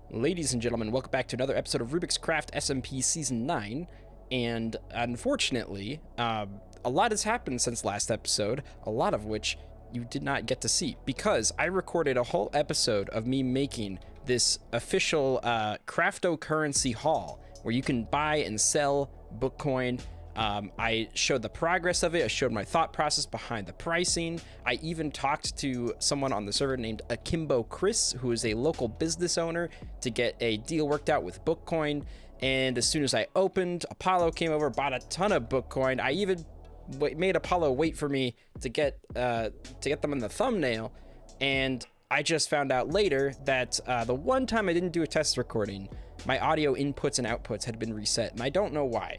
Ladies and gentlemen, welcome back to another episode of Rubik's Craft SMP Season 9. And unfortunately, a lot has happened since last episode, a lot of which you did not get to see, because I recorded a whole episode of me making this official crafto currency haul, where you can buy and sell Bookcoin. I showed the progress of it. I showed my thought process behind the pricing. I even talked to someone on the server named Akimbo Chris, who is a local business owner, to get a deal worked out with Bookcoin. And as soon as I opened, Apollo came over, bought a ton of Bookcoin. I even made Apollo wait for me to get them in the thumbnail. And I just found out later that the one time I didn't do a test recording, my audio inputs and outputs had been reset, and I don't know why.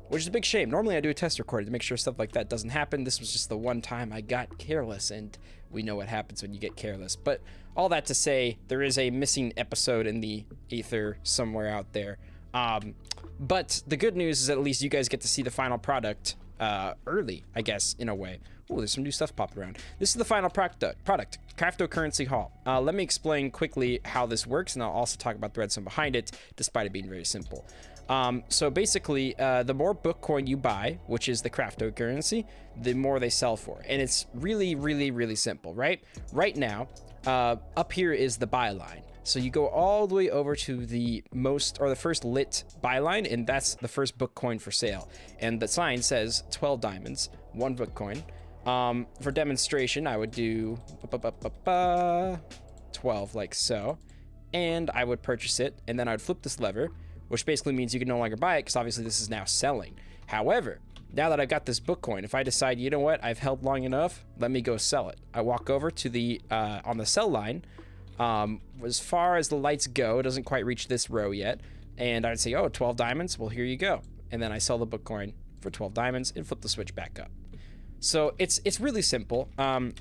Which is a big shame. Normally I do a test recording to make sure stuff like that doesn't happen. This was just the one time I got careless, and we know what happens when you get careless. But all that to say, there is a missing episode in the ether somewhere out there. But the good news is at least you guys get to see the final product early, I guess, in a way. Oh, there's some new stuff popping around. This is the final product, crafto currency haul. Let me explain quickly how this works, and I'll also talk about the redstone behind it, despite it being very simple. So basically, the more Bookcoin you buy, which is the crafto currency, the more they sell for. And it's really, really, really simple, right? Right now, up here is the buy line. So you go all the way over to the first lit buy line, and that's the first Bookcoin for sale. And the sign says 12 diamonds, 1 Bookcoin. For demonstration, I would do 12 like so, and I would purchase it, and then I would flip this lever, which basically means you can no longer buy it because obviously this is now selling. However, now that I've got this Bookcoin, if I decide, you know what, I've held long enough, let me go sell it. I walk over to the, on the sell line, as far as the lights go, it doesn't quite reach this row yet, and I'd say, oh, 12 diamonds, well, here you go. And then I sell the Bookcoin for 12 diamonds and flip the switch back up. So it's really simple.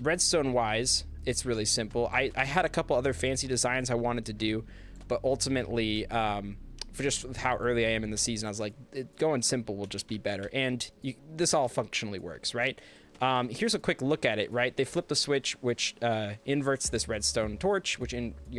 Redstone wise, it's really simple. I had a couple other fancy designs I wanted to do, but ultimately, for just how early I am in the season, I was like, going simple will just be better. And this all functionally works, right? Here's a quick look at it, right? They flip the switch, which inverts this redstone torch, which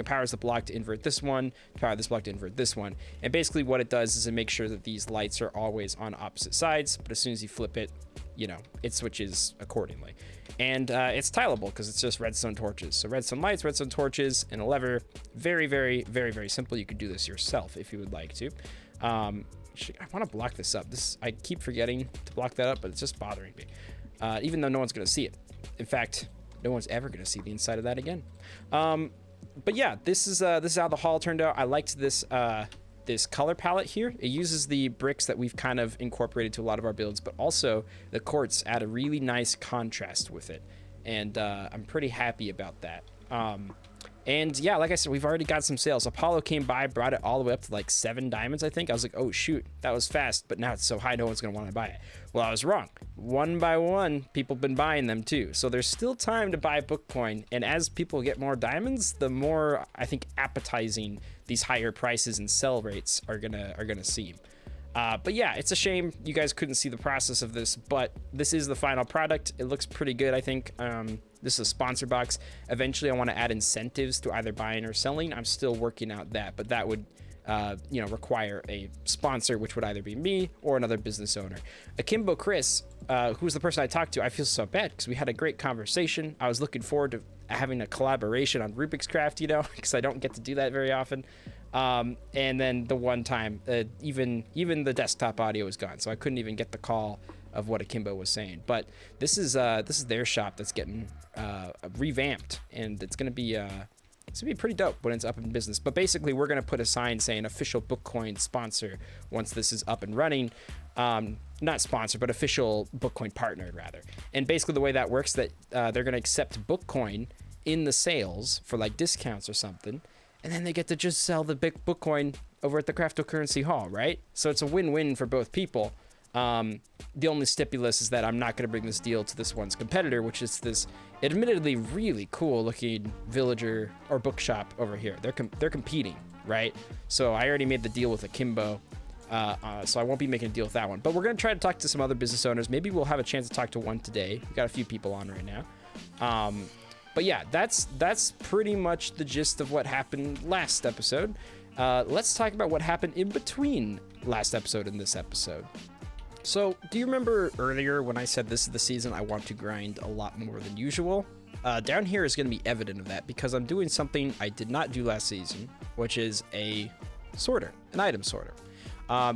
powers the block to invert this one, power this block to invert this one. And basically what it does is it makes sure that these lights are always on opposite sides, but as soon as you flip it, you know, it switches accordingly. And it's tileable because it's just redstone torches. So redstone lights, redstone torches, and a lever. Very, very, very, very simple. You could do this yourself if you would like to. I want to block this up. I keep forgetting to block that up, but it's just bothering me. Even though no one's going to see it. In fact, no one's ever going to see the inside of that again. But yeah, this is how the haul turned out. I liked this this color palette here. It uses the bricks that we've kind of incorporated to a lot of our builds, but also the quartz add a really nice contrast with it. And I'm pretty happy about that. And yeah, like I said, we've already got some sales. Apollo came by, brought it all the way up to like 7 diamonds, I think. I was like, oh shoot, that was fast, but now it's so high, no one's gonna want to buy it. Well, I was wrong. One by one, people have been buying them too. So there's still time to buy Bookcoin. And as people get more diamonds, the more, I think, appetizing these higher prices and sell rates are gonna seem. But yeah, it's a shame you guys couldn't see the process of this, but this is the final product. It looks pretty good, I think. This is a sponsor box. Eventually, I want to add incentives to either buying or selling. I'm still working out that, but that would, require a sponsor, which would either be me or another business owner. Akimbo Chris, who's the person I talked to, I feel so bad because we had a great conversation. I was looking forward to having a collaboration on Rubik's Craft, because I don't get to do that very often. And then the one time, even the desktop audio was gone, so I couldn't even get the call of what Akimbo was saying. But this is their shop that's getting revamped, and it's gonna be pretty dope when it's up in business. But basically, we're gonna put a sign saying official Bookcoin sponsor once this is up and running. Not sponsor, but official Bookcoin partner rather. And basically, the way that works, that they're gonna accept Bookcoin in the sales for like discounts or something. And then they get to just sell the big Bookcoin over at the crafto currency haul, right? So it's a win-win for both people. The only stipulus is that I'm not going to bring this deal to this one's competitor, which is this admittedly really cool looking villager or bookshop over here. They're competing, right? So I already made the deal with Akimbo, so I won't be making a deal with that one. But we're going to try to talk to some other business owners. Maybe we'll have a chance to talk to one today. We've got a few people on right now. But yeah, that's pretty much the gist of what happened last episode. Let's talk about what happened in between last episode and this episode. So, do you remember earlier when I said this is the season I want to grind a lot more than usual? Down here is going to be evident of that because I'm doing something I did not do last season, which is a sorter, an item sorter.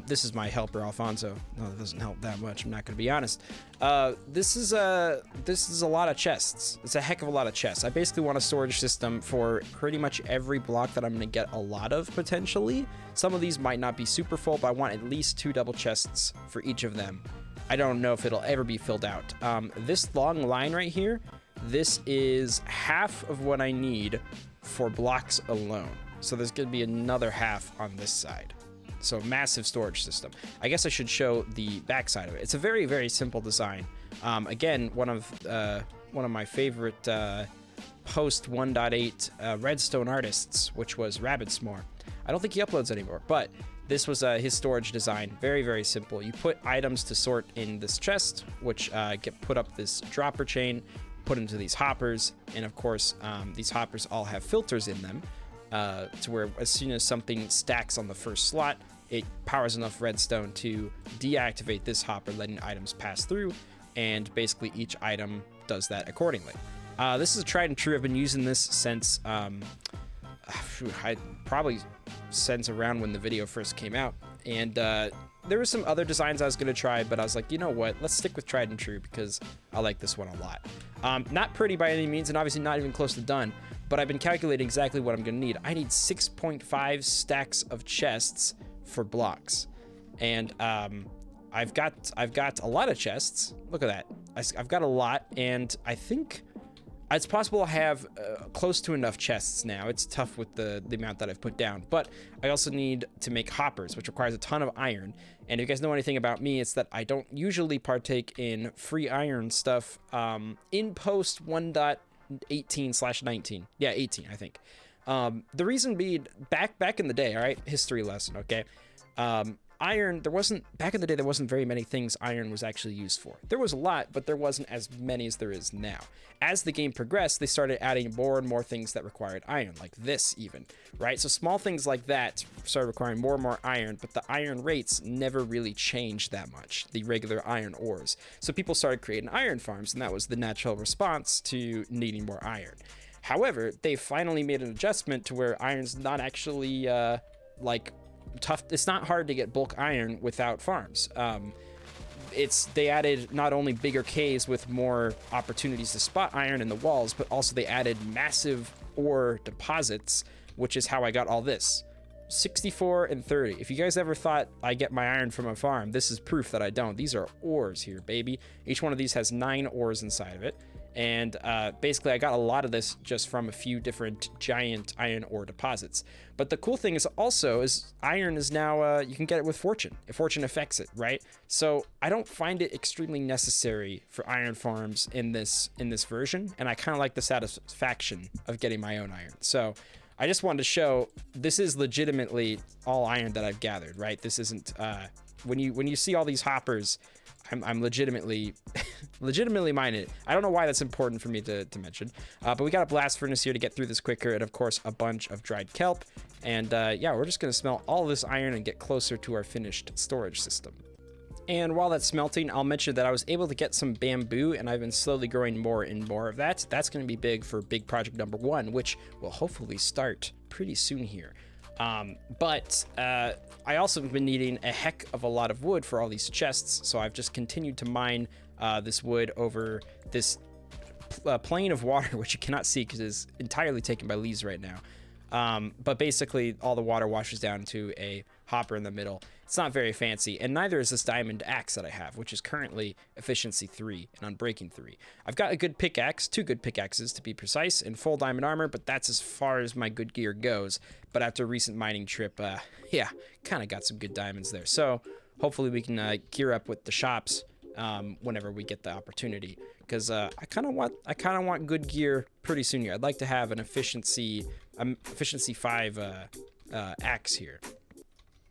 This is my helper, Alfonso. No, that doesn't help that much. I'm not going to be honest. This is a lot of chests. It's a heck of a lot of chests. I basically want a storage system for pretty much every block that I'm going to get a lot of, potentially. Some of these might not be super full, but I want at least 2 double chests for each of them. I don't know if it'll ever be filled out. This long line right here, this is half of what I need for blocks alone. So there's going to be another half on this side. So massive storage system. I guess I should show the back side of it. It's a very, very simple design. Again, one of my favorite post 1.8 redstone artists, which was Rabbitsmore. I don't think he uploads anymore, but this was his storage design. Very, very simple. You put items to sort in this chest, which get put up this dropper chain, put into these hoppers, and of course, these hoppers all have filters in them. To where as soon as something stacks on the first slot, it powers enough redstone to deactivate this hopper, letting items pass through, and basically each item does that accordingly. This is a tried and true. I've been using this since since around when the video first came out, and there were some other designs I was going to try, but I was like, you know what, let's stick with tried and true because I like this one a lot. Not pretty by any means, and obviously not even close to done, but I've been calculating exactly what I'm going to need. I need 6.5 stacks of chests for blocks, and I've got a lot of chests. Look at that. I've got a lot, and I think it's possible I have close to enough chests now. It's tough with the amount that I've put down, but I also need to make hoppers, which requires a ton of iron. And if you guys know anything about me, it's that I don't usually partake in free iron stuff in post 1.18/19. Yeah, 18, I think. The reason being, back in the day, all right, history lesson, okay? Iron, back in the day, there wasn't very many things iron was actually used for. There was a lot, but there wasn't as many as there is now. As the game progressed, they started adding more and more things that required iron, like this even, right? So small things like that started requiring more and more iron, but the iron rates never really changed that much, the regular iron ores. So people started creating iron farms, and that was the natural response to needing more iron. However, they finally made an adjustment to where iron's not actually, tough. It's not hard to get bulk iron without farms. They added not only bigger caves with more opportunities to spot iron in the walls, but also they added massive ore deposits, which is how I got all this. 64 and 30. If you guys ever thought I get my iron from a farm, this is proof that I don't. These are ores here, baby. Each one of these has 9 ores inside of it. And basically, I got a lot of this just from a few different giant iron ore deposits. But the cool thing is also iron is now, you can get it with fortune, if fortune affects it, right? So I don't find it extremely necessary for iron farms in this version, and I kind of like the satisfaction of getting my own iron. So I just wanted to show this is legitimately all iron that I've gathered, right? This isn't when you see all these hoppers, I'm legitimately mining it. I don't know why that's important for me to mention, but we got a blast furnace here to get through this quicker, and of course a bunch of dried kelp, and yeah, we're just gonna smelt all this iron and get closer to our finished storage system. And while that's smelting, I'll mention that I was able to get some bamboo, and I've been slowly growing more and more of that. That's going to be big for big project number 1, which will hopefully start pretty soon here. But I also have been needing a heck of a lot of wood for all these chests, so I've just continued to mine this wood over this plane of water, which you cannot see because it's entirely taken by leaves right now. But basically, all the water washes down to a hopper in the middle. It's not very fancy, and neither is this diamond axe that I have, which is currently efficiency 3 and unbreaking 3. I've got a good pickaxe, 2 good pickaxes to be precise, and full diamond armor, but that's as far as my good gear goes. But after a recent mining trip, yeah, kind of got some good diamonds there. So hopefully we can gear up with the shops whenever we get the opportunity, because I kind of want good gear pretty soon here. I'd like to have an efficiency 5 axe here.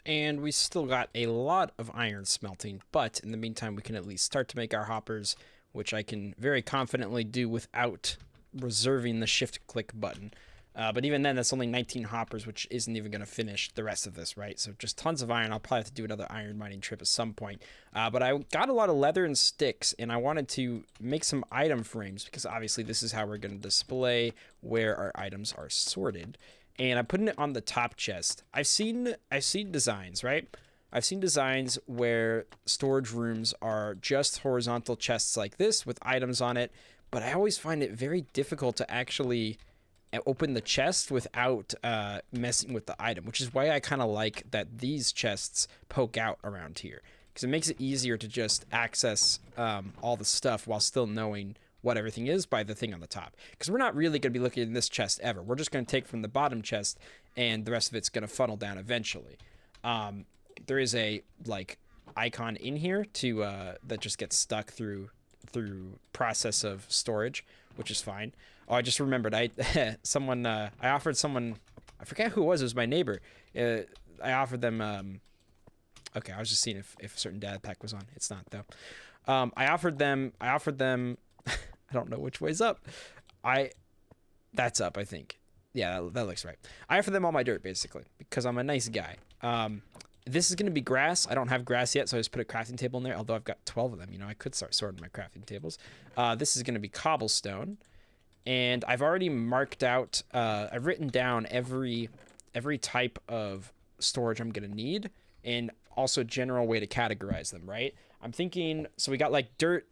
And we still got a lot of iron smelting, but in the meantime, we can at least start to make our hoppers, which I can very confidently do without reserving the shift click button. But even then, that's only 19 hoppers, which isn't even going to finish the rest of this, right? So just tons of iron. I'll probably have to do another iron mining trip at some point. But I got a lot of leather and sticks, and I wanted to make some item frames because obviously this is how we're going to display where our items are sorted. And I'm putting it on the top chest. I've seen designs, right? I've seen designs where storage rooms are just horizontal chests like this with items on it, but I always find it very difficult to actually open the chest without messing with the item, which is why I kind of like that these chests poke out around here, because it makes it easier to just access all the stuff while still knowing what everything is by the thing on the top, because we're not really going to be looking in this chest ever. We're just going to take from the bottom chest and the rest of it's going to funnel down eventually. There is a like icon in here to that just gets stuck through process of storage, which is fine. Oh, I just remembered. I offered someone, I forget who it was my neighbor. I offered them. Okay, I was just seeing if a certain dad pack was on. It's not though. I offered them. I don't know which way's up. That's up, I think. Yeah, that looks right. I offered them all my dirt basically because I'm a nice guy. This is going to be grass. I don't have grass yet, so I just put a crafting table in there, although I've got 12 of them. You know, I could start sorting my crafting tables. This is going to be cobblestone, and I've already marked out, I've written down every type of storage I'm going to need, and also a general way to categorize them, right? I'm thinking, so we got like dirt,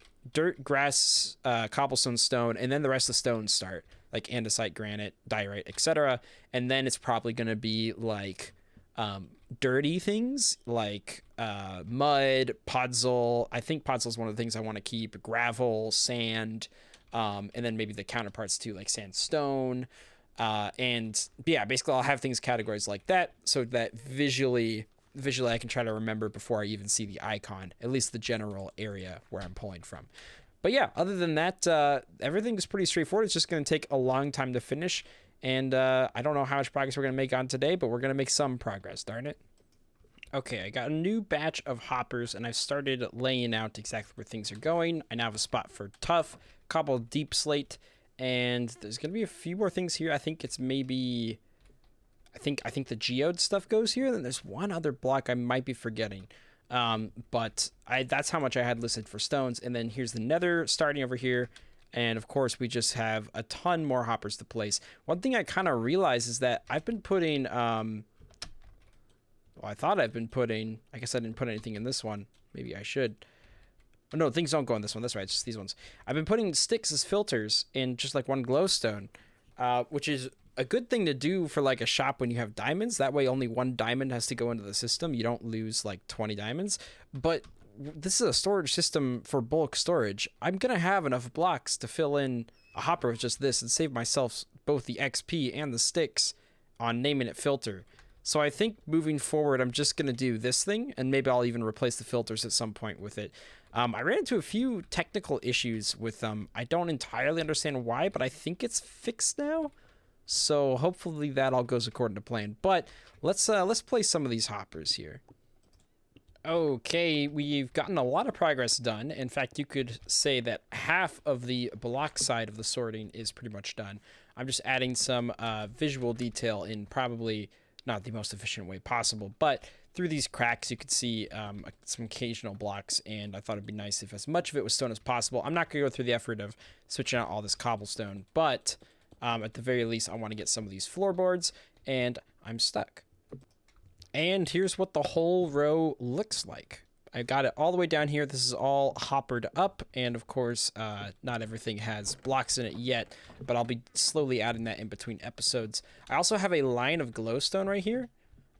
grass, cobblestone, stone, and then the rest of the stones start, like andesite, granite, diorite, etc. And then it's probably going to be like dirty things like mud, podzol. I think podzol is one of the things I want to keep. Gravel, sand, and then maybe the counterparts too, like sandstone. And yeah, basically I'll have things categorized like that so that visually I can try to remember before I even see the icon, at least the general area where I'm pulling from. But yeah, other than that, everything is pretty straightforward. It's just going to take a long time to finish. And I don't know how much progress we're going to make on today, but we're going to make some progress, darn it. Okay, I got a new batch of hoppers, and I've started laying out exactly where things are going. I now have a spot for tuff, cobble deep slate, and there's going to be a few more things here. I think it's maybe... I think the geode stuff goes here. Then there's one other block I might be forgetting. But that's how much I had listed for stones. And then here's the nether starting over here. And of course, we just have a ton more hoppers to place. One thing I kind of realized is that I've been putting, well, I thought I've been putting, I guess I didn't put anything in this one. Maybe I should. Oh, no, things don't go in this one. That's right. It's just these ones. I've been putting sticks as filters in just like one glowstone, which is a good thing to do for like a shop when you have diamonds. That way only one diamond has to go into the system. You don't lose like 20 diamonds. But this is a storage system for bulk storage. I'm going to have enough blocks to fill in a hopper with just this and save myself both the XP and the sticks on naming it filter. So I think moving forward, I'm just going to do this thing, and maybe I'll even replace the filters at some point with it. I ran into a few technical issues with them. I don't entirely understand why, but I think it's fixed now. So hopefully that all goes according to plan. But let's place some of these hoppers here. Okay, we've gotten a lot of progress done. In fact, you could say that half of the block side of the sorting is pretty much done. I'm just adding some visual detail in probably not the most efficient way possible, but through these cracks you could see some occasional blocks, and I thought it'd be nice if as much of it was stone as possible. I'm not going to go through the effort of switching out all this cobblestone, but at the very least, I want to get some of these floorboards, and I'm stuck. And here's what the whole row looks like. I got it all the way down here. This is all hoppered up, and of course, not everything has blocks in it yet, but I'll be slowly adding that in between episodes. I also have a line of glowstone right here.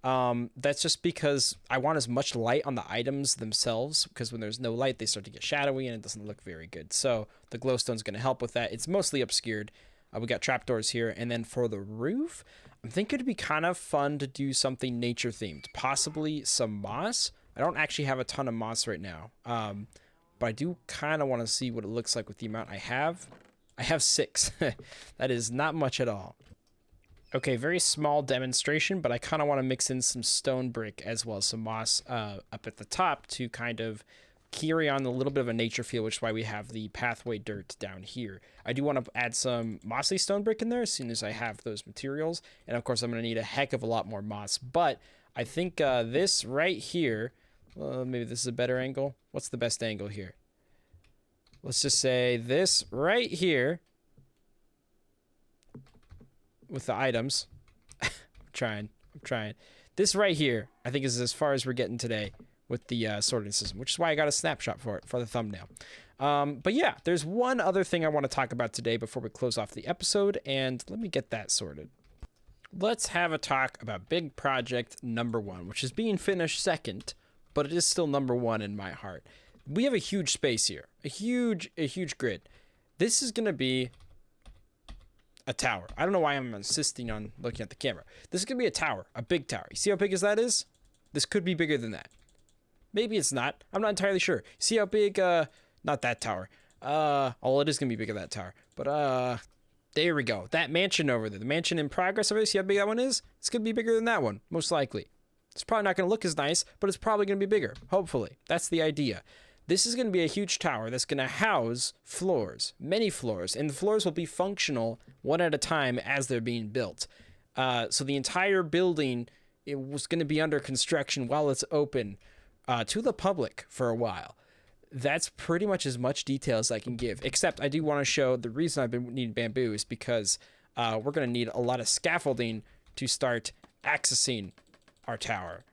That's just because I want as much light on the items themselves, because when there's no light, they start to get shadowy, and it doesn't look very good. So the glowstone's going to help with that. It's mostly obscured. We got trapdoors here, and then for the roof, I'm thinking it'd be kind of fun to do something nature themed, possibly some moss. I don't actually have a ton of moss right now, but I do kind of want to see what it looks like with the amount I have. I have 6. That is not much at all. Okay, very small demonstration, but I kind of want to mix in some stone brick as well as some moss up at the top to kind of carry on a little bit of a nature feel, which is why we have the pathway dirt down here. I do want to add some mossy stone brick in there as soon as I have those materials. And of course, I'm going to need a heck of a lot more moss. But I think this right here, maybe this is a better angle. What's the best angle here? Let's just say this right here with the items. I'm trying. This right here, I think, is as far as we're getting today with the sorting system, which is why I got a snapshot for it, for the thumbnail. But yeah, there's one other thing I want to talk about today before we close off the episode, and let me get that sorted. Let's have a talk about big project number 1, which is being finished second, but it is still number 1 in my heart. We have a huge space here, a huge grid. This is going to be a tower. I don't know why I'm insisting on looking at the camera. This is going to be a tower, a big tower. You see how big as that is? This could be bigger than that. Maybe it's not. I'm not entirely sure. See how big, not that tower. Oh, it is going to be bigger than that tower. But, there we go. That mansion over there, the mansion in progress over there, see how big that one is? It's going to be bigger than that one, most likely. It's probably not going to look as nice, but it's probably going to be bigger, hopefully. That's the idea. This is going to be a huge tower that's going to house floors, many floors, and the floors will be functional one at a time as they're being built. So the entire building, it was going to be under construction while it's open to the public for a while. That's pretty much as much detail as I can give, except I do want to show the reason I've been needing bamboo is because we're going to need a lot of scaffolding to start accessing our tower.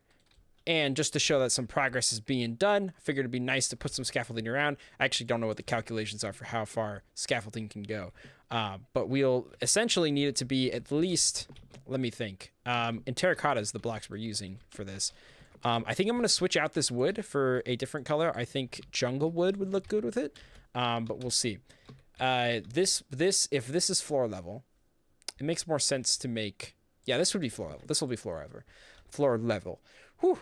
And just to show that some progress is being done, I figured it'd be nice to put some scaffolding around. I actually don't know what the calculations are for how far scaffolding can go. But we'll essentially need it to be at least, let me think. In terracotta is the blocks we're using for this. I think I'm going to switch out this wood for a different color. I think jungle wood would look good with it. But we'll see. If this is floor level, it makes more sense to make, yeah, this would be floor level. This will be floor level. Whew.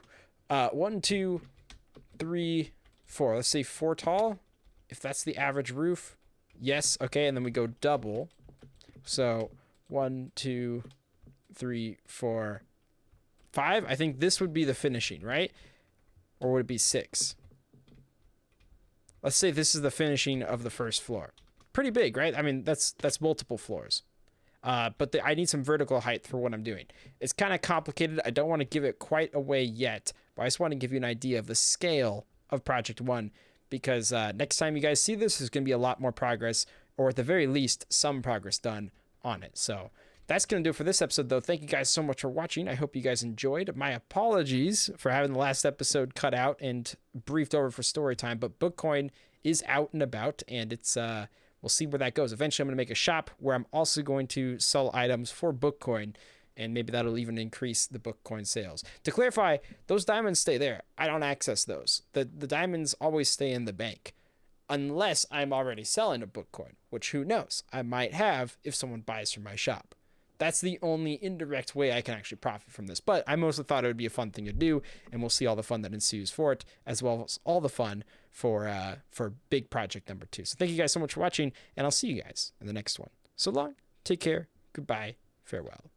1, 2, 3, 4. Let's say 4 tall. If that's the average roof, yes. Okay, and then we go double. So 1, 2, 3, 4, 5. I think this would be the finishing, right? Or would it be 6? Let's say this is the finishing of the first floor. Pretty big, right? I mean, that's multiple floors. But I need some vertical height for what I'm doing. It's kind of complicated. I don't want to give it quite away yet, but I just want to give you an idea of the scale of Project 1, because next time you guys see this, there's going to be a lot more progress, or at the very least, some progress done on it. So that's going to do it for this episode, though. Thank you guys so much for watching. I hope you guys enjoyed. My apologies for having the last episode cut out and briefed over for story time, but Bookcoin is out and about, and it's... we'll see where that goes. Eventually, I'm going to make a shop where I'm also going to sell items for Bookcoin, and maybe that'll even increase the Bookcoin sales. To clarify, those diamonds stay there. I don't access those. The diamonds always stay in the bank, unless I'm already selling a Bookcoin, which who knows? I might have if someone buys from my shop. That's the only indirect way I can actually profit from this. But I mostly thought it would be a fun thing to do, and we'll see all the fun that ensues for it, as well as all the fun for big project number 2. So thank you guys so much for watching, and I'll see you guys in the next one. So long, take care, goodbye, farewell.